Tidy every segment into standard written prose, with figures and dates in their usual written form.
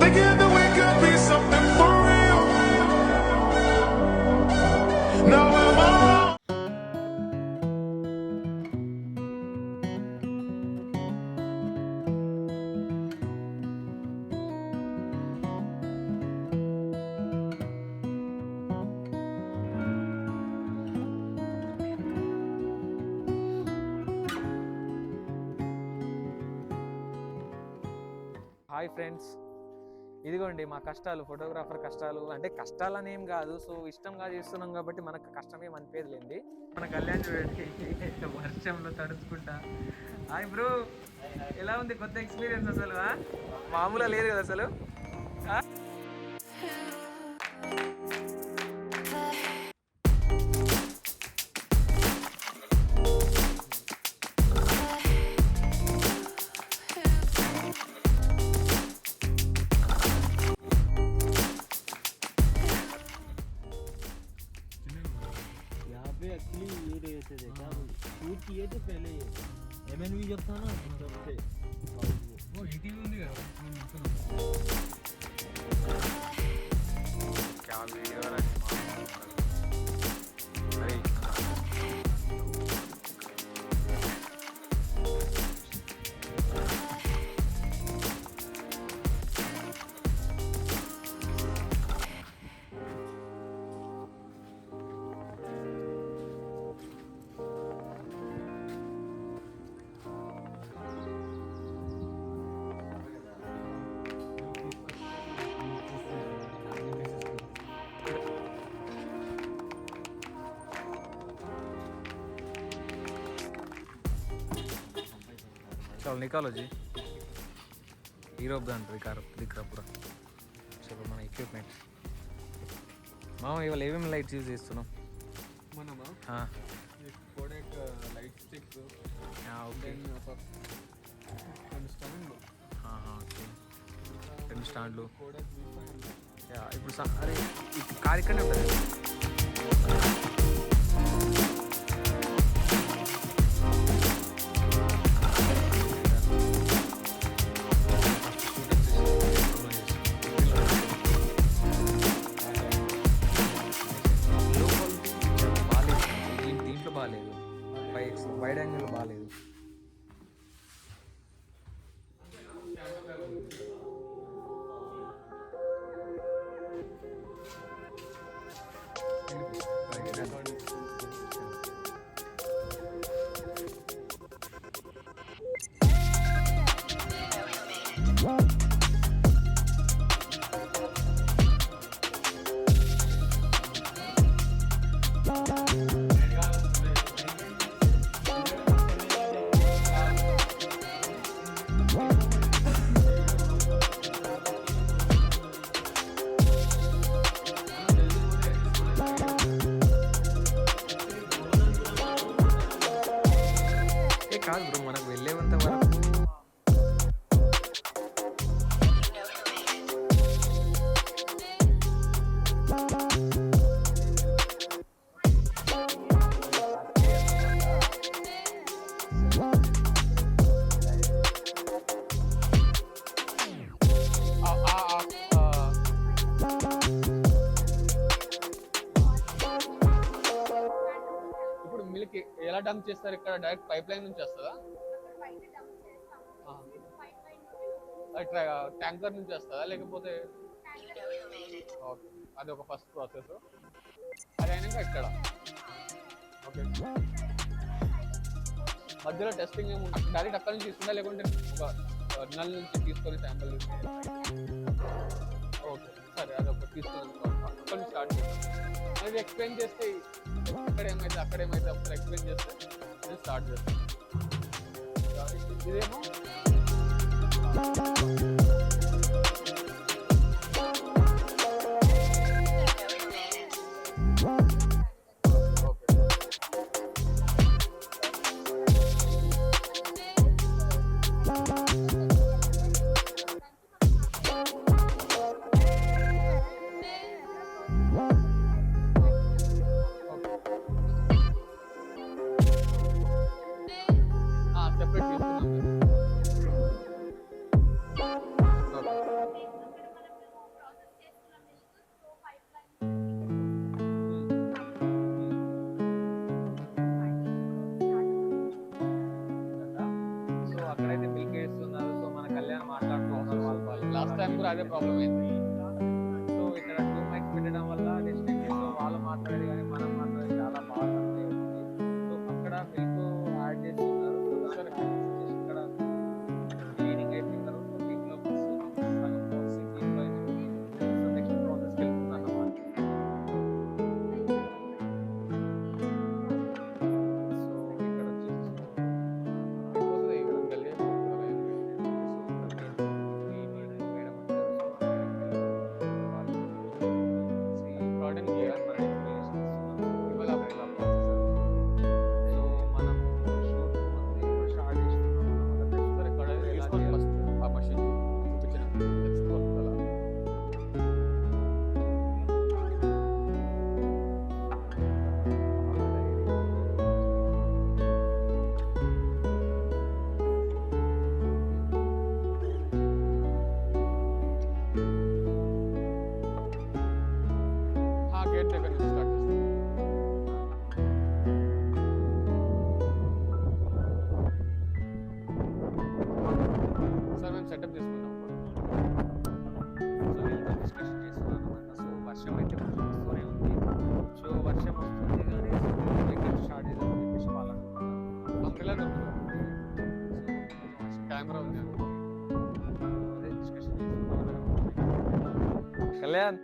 thinking that we could be something for real. Now am I wrong? Hi friends, ఇదిగోండి మా కష్టాలు, photographer కష్టాలు. అంటే కష్టాలని ఏం కాదు, సో ఇష్టంగా చేస్తున్నాం కాబట్టి మనకు కష్టమేం అనిపించలేండి. మన కళ్యాణ్ చూడండి వర్షంలో తడుచుకుంటా. హాయ్ బ్రో, ఎలా ఉంది కొత్త ఎక్స్పీరియన్స్? అసలు మామూలుగా లేదు కదా అసలు. एक्चुअली ये रहे थे देखा शूट किए थे पहले एमएनवी जब था ना तब से वो ईटीवी ఉంది కదా क्या वीडियो अरे चलो निकालो जी हीरो ब्रांड दिख रहा पूरा. चलो మన ఎక్విప్మెంట్ మామ ఇవాళ ఏమేమి లైట్స్ యూజ్ చేస్తున్నాం మనమా కోడెక్ లైట్ స్టిక్స్ ఓకే రెండు స్టాండ్లు ఇప్పుడు అరే కార్ ఇక్కడనే ఉంటుంది. బాగాలేదు, వైడ్ యాంగిల్ బాగాలేదు. కాదు బ్రో, మనకు వెళ్ళేంత వరకు ఇప్పుడు మిల్క్ ఎలా డంప్ చేస్తారు? ఇక్కడ డైరెక్ట్ పైప్ లైన్ నుంచి వస్తుందా? ట్యాంకర్ నుంచి వస్తుందా లేకపోతే? ఓకే, అది ఒక ఫస్ట్ ప్రాసెస్. అది అయినాక ఇక్కడ ఓకే మధ్యలో టెస్టింగ్ ఏమి డైరెక్ట్ అక్కడ నుంచి తీసుకుంటా లేకుంటే ఒక నల్ నుంచి తీసుకొని శాంపుల్ తీసుకుంటా? ఓకే సరే, అది ఒక తీసుకుని అక్కడ నుంచి స్టార్ట్ చేస్తాం. అది ఎక్స్ప్లెయిన్ చేస్తే అక్కడ ఏమైతే అప్పుడు ఎక్స్ప్లెయిన్ చేస్తే నేను స్టార్ట్ చేస్తాను. ఇదేమో సెపరేట్ తీసుకున్నాం. కూడా అదే ప్రాబ్లం అయింది. సో ఇక్కడ 2 మైక్స్ పెట్టడం వల్ల డిస్ట్రిక్ట్ వాళ్ళు మాట్లాడేది కానీ మనం మాట్లాడేది చాలా బాగా అర్థమవుతుంది. సో అక్కడ మిల్క్ యాడ్ చేస్తున్నారు. సో సరే. ఇక్కడ క్లీనింగ్ అయిపోయిన తర్వాత కుకింగ్లో సగం ప్రాసెస్ దీంట్లో అయిపోయింది. సో నెక్స్ట్ ప్రాసెస్కి వెళ్తుంది అన్నమాట. సో ఇక్కడ వచ్చేసి అయిపోతుంది ఇక జల్దీ అయిపోతుంది. గార్డెన్ చేయాలి మనం ఇవాళ సరే కడాయి తీసుకొని ఫస్ట్ ఆ మషిన్ చూపించిన నెక్స్ట్ అలా గేట్ దగ్గర నుంచి స్టార్ట్ చేస్తాం. సార్ మేము సెటప్ చేసుకుంటాం. సో వీళ్ళతో డిస్కషన్ చేస్తున్నాను అనమాట. సో వర్షం అయితే కొంచెం వస్తూనే ఉంది. సో వర్షం వస్తుంది కానీ ఎక్కడ స్టార్ట్ చేద్దామని చెప్పేసి వాళ్ళు అనుకుంటున్నారు. అంబ్రెలా దొరుకుతుంది. కెమెరా ఉంది. అదే డిస్కషన్ చేస్తున్నాను. కళ్యాణ్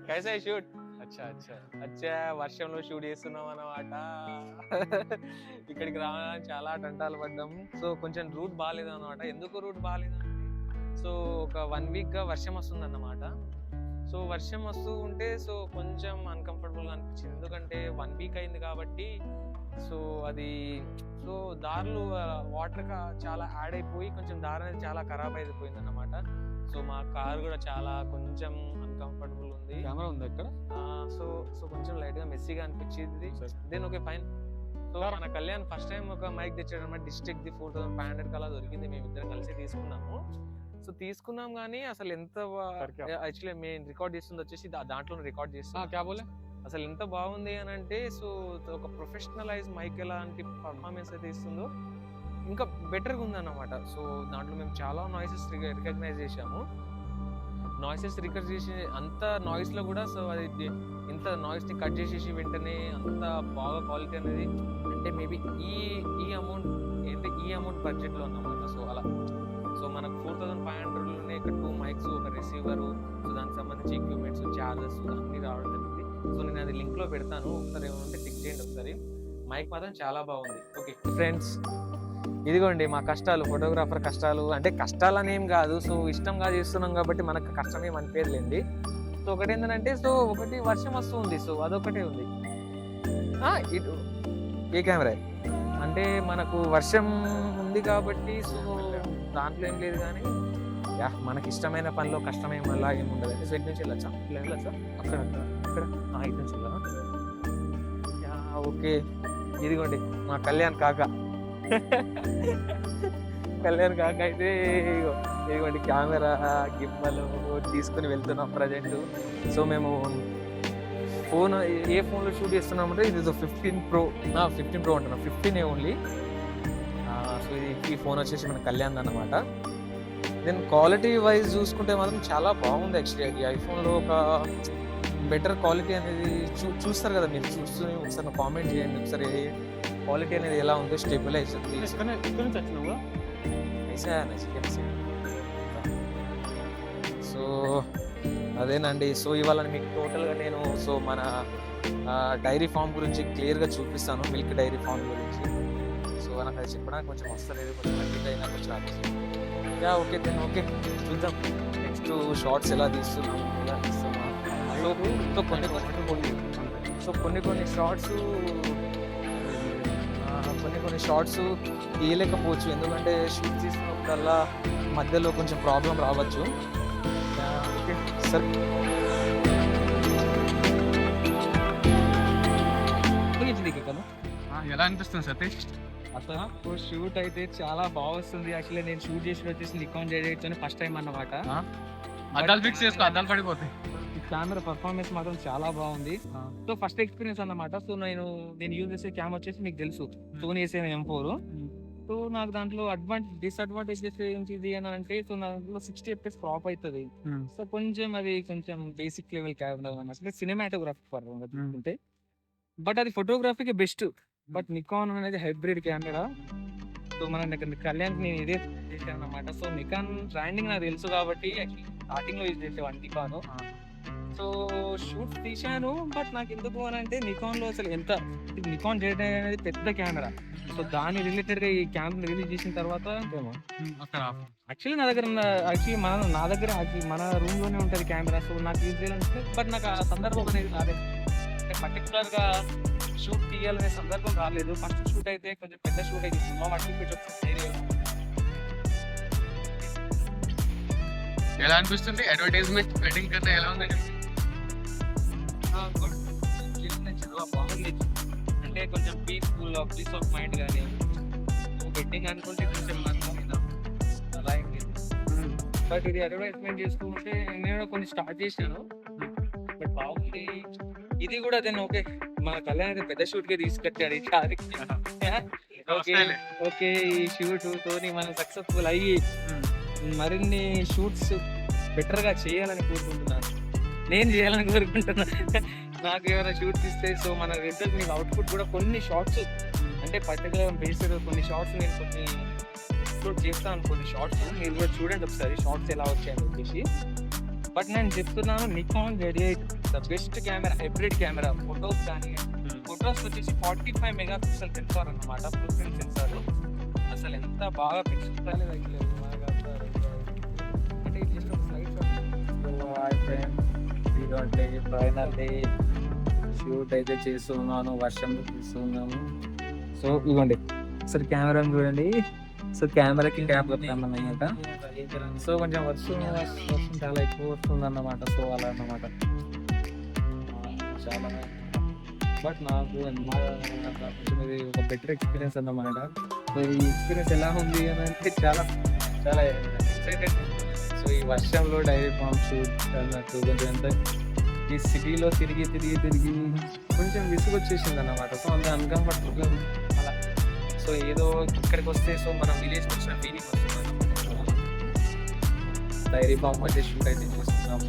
కైసా షూట్ అచ్చా అచ్చా. అచ్చా వర్షంలో షూట్ చేస్తున్నాం అన్నమాట. ఇక్కడికి రావడానికి చాలా తంటాలు పడ్డాం. సో కొంచెం రూట్ బాగాలేదు అనమాట. ఎందుకు రూట్ బాగాలేదు అంటే సో ఒక 1 వీక్గా వర్షం వస్తుంది అన్నమాట. సో వర్షం వస్తూ ఉంటే సో కొంచెం అన్కంఫర్టబుల్గా అనిపించింది. ఎందుకంటే 1 వీక్ అయింది కాబట్టి సో అది సో దారులు వాటర్ చాలా యాడ్ అయిపోయి కొంచెం దారి అనేది చాలా ఖరాబ్ అయిపోయింది అన్నమాట. సో మా కార్ కూడా చాలా కొంచెం అన్కంఫర్టబుల్ ఉంది. కెమెరా ఉంది ఇక్కడ. సో సో కొంచెం లైట్ గా మెస్సీగా అనిపించింది. Then okay fine. సో మన కళ్యాణ్ ఫస్ట్ టైం ఒక మైక్ తెచ్చాడు అనమాట. డిస్ట్రిక్ట్ 4500 కలా దొరికింది. మేము ఇద్దరం కలిసి తీసుకున్నాము. సో తీసుకున్నాం కానీ అసలు ఎంత యాక్చువల్లీ మేము రికార్డ్ చేస్తుంది వచ్చేసి దాంట్లో రికార్డ్ చేస్తాం. క్యా బోలే? అసలు ఎంత బాగుంది అని అంటే సో ఒక ప్రొఫెషనలైజ్ మైక్ ఎలాంటి పర్ఫార్మెన్స్ అయితే ఇస్తుందో ఇంకా బెటర్గా ఉందన్నమాట. సో దాంట్లో మేము చాలా నాయిసెస్ రికగ్నైజ్ చేసాము. నాయిసెస్ రికగ్నైజ్ చేసి అంత నాయిస్లో కూడా సో అది ఇంత నాయిస్ని కట్ చేసేసి వెంటనే అంత బాగా క్వాలిటీ అనేది అంటే మేబీ ఈ అమౌంట్ ఏంటి ఈ అమౌంట్ బడ్జెట్లో అన్నమాట. సో అలా సో మనకు 4500లోనే ఇక్కడ 2 మైక్స్ ఒక రిసీవరు సో దానికి సంబంధించి ఎక్విప్మెంట్స్ చార్జెస్ అన్నీ రావడం జరిగింది. సో నేను అది లింక్లో పెడతాను, ఒకసారి ఏమంటే చెక్ చేయండి ఒకసారి. మైక్ మాత్రం చాలా బాగుంది. ఓకే ఫ్రెండ్స్, ఇదిగోండి మా కష్టాలు, ఫోటోగ్రాఫర్ కష్టాలు. అంటే కష్టాలు అనేం కాదు, సో ఇష్టంగా చేస్తున్నాం కాబట్టి మనకు కష్టమేం అనిపించలేండి. సో ఒకటి ఏంటంటే సో ఒకటి వర్షం వస్తుంది, సో అదొకటే ఉంది. ఇటు ఏ కెమెరా అంటే మనకు వర్షం ఉంది కాబట్టి సో దాంట్లో ఏం లేదు కానీ యా మనకి ఇష్టమైన పనిలో కష్టమేం అలా ఏమి ఉండదు. సో ఇటు నుంచి వెళ్ళొచ్చా? ఇట్లా వెళ్ళొచ్చా? అక్కడ ఇక్కడ ఇటు నుంచి వెళ్ళా. యా ఓకే, ఇదిగోండి మా కళ్యాణ్ కాక. కళ్యాణ్ కాక అయితే ఇదిగోండి కెమెరా గిమ్మల్ తీసుకుని వెళ్తున్నాం ప్రజెంట్. సో మేము ఫోన్ ఏ ఫోన్లో షూట్ చేస్తున్నామంటే ఇది 15 Pro అంటున్నాం, 15 ఓన్లీ. సో ఈ ఫోన్ వచ్చేసి మన కళ్యాణ్ అన్నమాట. దెన్ క్వాలిటీ వైజ్ చూసుకుంటే మాత్రం చాలా బాగుంది. యాక్చువల్లీ ఈ ఐఫోన్లో ఒక బెటర్ క్వాలిటీ అనేది చూస్తారు కదా మీరు, చూస్తూనే ఒకసారి కామెంట్ చేయండి ఒకసారి క్వాలిటీ అనేది ఎలా ఉందో. స్టెబిలైజ్ సో అదేనండి. సో ఇవాళ మీకు టోటల్గా నేను సో మన డైరీ ఫామ్ గురించి క్లియర్గా చూపిస్తాను, మిల్క్ డైరీ ఫామ్ గురించి. సో నాకు అది చెప్పడానికి కొంచెం వస్తలేదు, కొంచెం అడ్మిట్ అయినా కొంచెం యా ఓకే దెన్ ఓకే చూద్దాం నెక్స్ట్ షార్ట్స్ ఎలా తీస్తున్నాం. సో కొన్ని షార్ట్స్ తీయలేకపోవచ్చు, ఎందుకంటే షూట్ తీసినప్పుడల్లా మధ్యలో కొంచెం ప్రాబ్లం రావచ్చు. ఓకే సార్, ఎలా అనిపిస్తుంది సతీష్? అసలు షూట్ అయితే చాలా బాగా వస్తుంది. యాక్చువల్లీ నేను షూట్ చేసి వచ్చేసి నికాన్ Z8 ఫస్ట్ టైం అన్నమాట. అద్దాలు ఫిక్స్ చేసుకో, అద్దాలు పడిపోతాయి. కెమెరా పర్ఫార్మెన్స్ మాత్రం చాలా బాగుంది. సో ఫస్ట్ ఎక్స్పీరియన్స్ అన్నమాట. సో నేను యూజ్ చేసే కెమెరా వచ్చేసి మీకు తెలుసు, Sony A7 M4. సో నాకు దాంట్లో డిసడ్వాంటేజెస్ ఏంటిది అని అంటే, సో నా దాంట్లో 60 FPS క్రాప్ అవుతుంది. సో కొంచెం అది కొంచెం బేసిక్ లెవెల్ కెమెరా అన్నమాట, సినిమాటోగ్రఫీ పరంగా చూసుకుంటే. బట్ అది ఫోటోగ్రఫీకి బెస్ట్. బట్ నికాన్ అనేది హైబ్రిడ్ కెమెరా. సో మన కళ్యాణ్ నేను ఇదే చేశాను అనమాట. సో నికాన్ బ్రాండింగ్ నాకు తెలుసు కాబట్టి స్టార్టింగ్ లో యూజ్ చేసేవాడిని నికాన్. సో షూట్ తీశాను, బట్ నాకు ఎందుకు అని అంటే నికాన్ లో అసలు నికాన్ Z అనేది పెద్ద కెమెరా. సో దాని రిలేటెడ్ గా ఈ కెమెరా రిలీజ్ చేసిన తర్వాత యాక్చువల్లీ నా దగ్గర మన రూమ్ లోనే ఉంటది కెమెరా. సో నాకు యూజ్ చేయాలనిపిస్తుంది, బట్ నాకు ఆ సందర్భం అనేది రాలేదు. అంటే పర్టికులర్ గా షూట్ తీయాలనే సందర్భం రాలేదు. ఫస్ట్ షూట్ అయితే కొంచెం పెద్ద షూట్ అయితే సినిమా వాటికి పెట్టి ఎలా అనిపిస్తుంది అడ్వర్టైజ్మెంట్ వెడ్డింగ్ కన్నా ఎలా ఉందండి? బాగుంది. అంటే కొంచెం పీస్ ఆఫ్ మైండ్ కానీ వెడ్డింగ్ అనుకుంటే కొంచెం అలా ఏం లేదు. బట్ ఇది అడ్వర్టైజ్మెంట్ చేసుకుంటే నేను కొన్ని స్టార్ట్ చేశాను, బట్ బాగుంది. ఇది కూడా అదే ఓకే, మన కళ్యాణ్ అయితే పెద్ద షూట్ కి తీసుకొచ్చాడు ఈసారి. ఓకే ఈ షూట్ తోని మనం సక్సెస్ఫుల్ అయ్యి మరిన్ని షూట్స్ బెటర్ గా చేయాలని కోరుకుంటున్నాను. నేను చేయాలని కోరుకుంటున్నాను. నాకు ఏమైనా షూట్ ఇస్తే సో మన రిజల్ట్ మీకు అవుట్పుట్ కూడా కొన్ని షార్ట్స్ అంటే పర్టికులర్ బేస్డ్ కొన్ని షార్ట్స్ నేను కొన్ని అప్లోడ్ చేస్తాను. కొన్ని షార్ట్స్ మీరు కూడా చూడండి ఒకసారి షార్ట్స్ ఎలా వచ్చాయని చెప్పేసి. బట్ నేను చెప్తున్నాను Nikon Z8 the best camera, hybrid camera. Photos కానీ ఫొటోస్ వచ్చేసి 45 మెగాపిక్సెల్ సెన్సార్ అన్నమాట, ఫుల్ ఫ్రేమ్ సెన్సార్. అసలు ఎంత బాగా పిక్సెల్స్ తగ్గలేదు అంటే ఇది జస్ట్ ఒక స్లైడ్ షాట్. ఫైనల్లీ షూట్ అయితే చేస్తున్నాను, వర్షంలో తీస్తున్నాము. సో ఇవ్వండి ఒకసారి కెమెరా చూడండి. సో కెమెరాకి ట్యాప్ అన్నమాట. సో కొంచెం వర్షం చాలా ఎక్కువ వస్తుంది అన్నమాట. సో అలా అన్నమాట చాలా. బట్ నాకు కొంచెం ఇది ఒక బెటర్ ఎక్స్పీరియన్స్ అన్నమాట. సో ఈ ఎక్స్పీరియన్స్ ఎలా ఉంది అని అంటే చాలా చాలా ఎక్సైటెడ్. సో ఈ వర్షంలో డైరీ ఫామ్ షూట్ అన్నట్టు కొంచెం ఎంత ఈ సిటీలో తిరిగి కొంచెం విసుగు వచ్చేసింది అన్నమాట. సో అంత అన్కంఫర్టబుల్గా అలా. సో ఏదో ఇక్కడికి వస్తే సో మనం విలేజ్కి వచ్చిన ఫీలింగ్ వస్తుంది. డైరీ ఫామ్ అయితే షూట్ అయితే చేస్తున్నాము.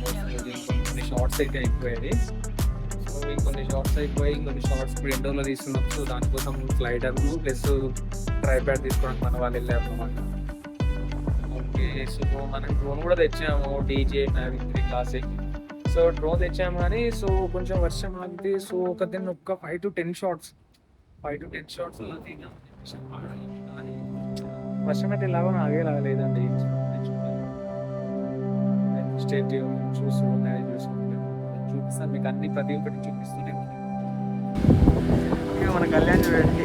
కొన్ని షార్ట్స్ అయితే అయిపోయాయి. సో ఇంకొన్ని షార్ట్స్ ఇంకొన్ని షార్ట్స్ ఇప్పుడు ఇండోర్లో తీసుకున్నాం. సో దానికోసం ఫ్లైటర్ ప్లస్ ట్రైప్యాడ్ తీసుకోవడానికి మన వాళ్ళు వెళ్ళారు అన్నమాట. ఓకే సో మనం డ్రోన్ కూడా తెచ్చాము, DJI Mavic 3 classic. So drone తెచ్చాము కానీ సో కొంచెం వర్షం ఆగితే సో ఒక 5 to 10 షార్ట్స్ అలా తీద్దాం. వర్షం అయితే ఎలాగో ఆగేలాగా లేదండి. స్టేట్ చూపిస్తాను మీకు అన్ని, ప్రతి ఒక్కటి చూపిస్తూనే ఉంటాను. మన కళ్యాణ్ చూడండి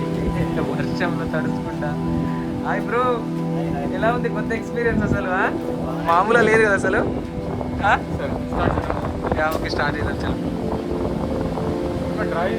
వర్షంలో తడుచుకుంటా. హాయ్ బ్రో, ఎలా ఉంది కొత్త ఎక్స్పీరియన్స్? అసలు మామూలుగా లేదు కదా అసలు. ఓకే స్టార్ట్ చేద్దాం చాలా. ట్రై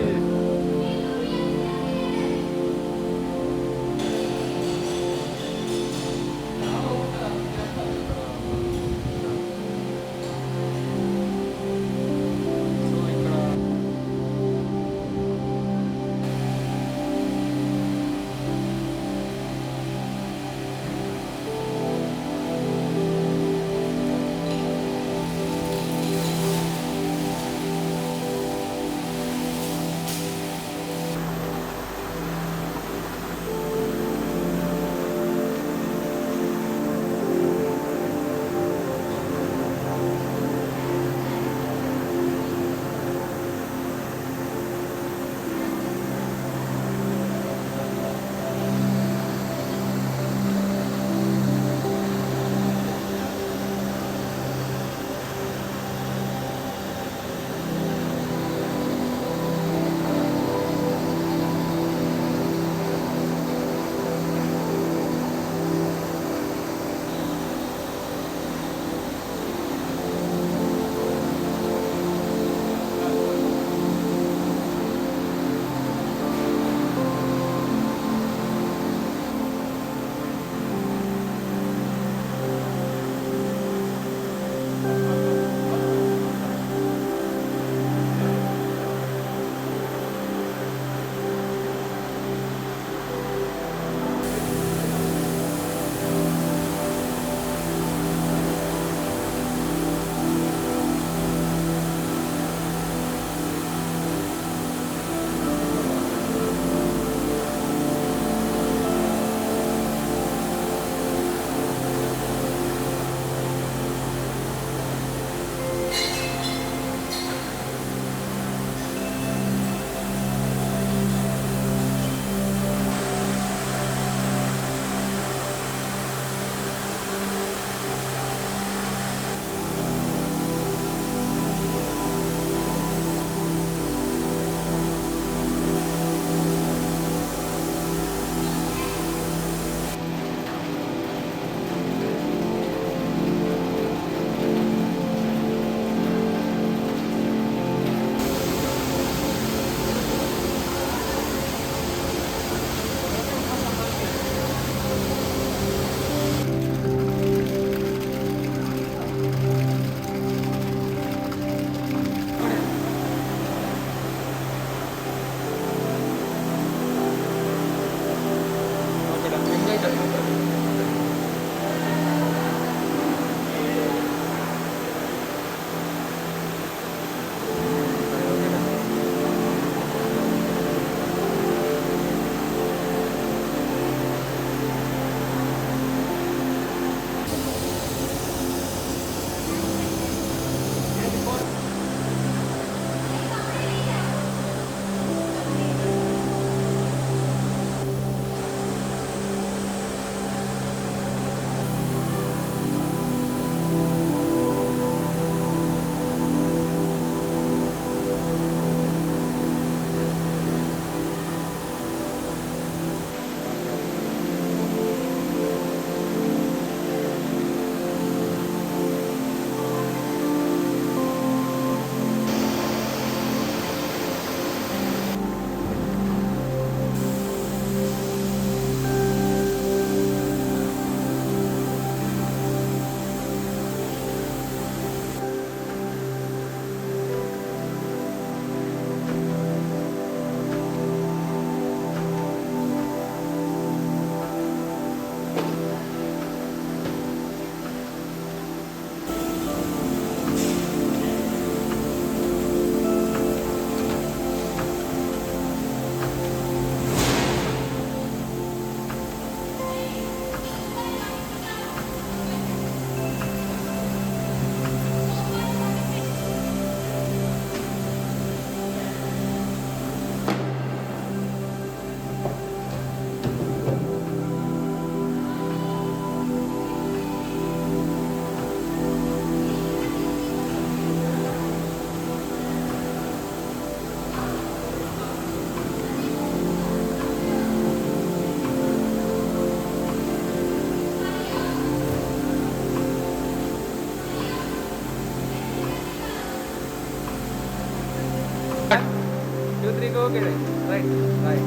ओके राइट राइट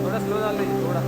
थोड़ा स्लो डाल दीजिए थोड़ा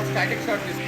స్టాటిక్ షాట్ తీసుకుంటాం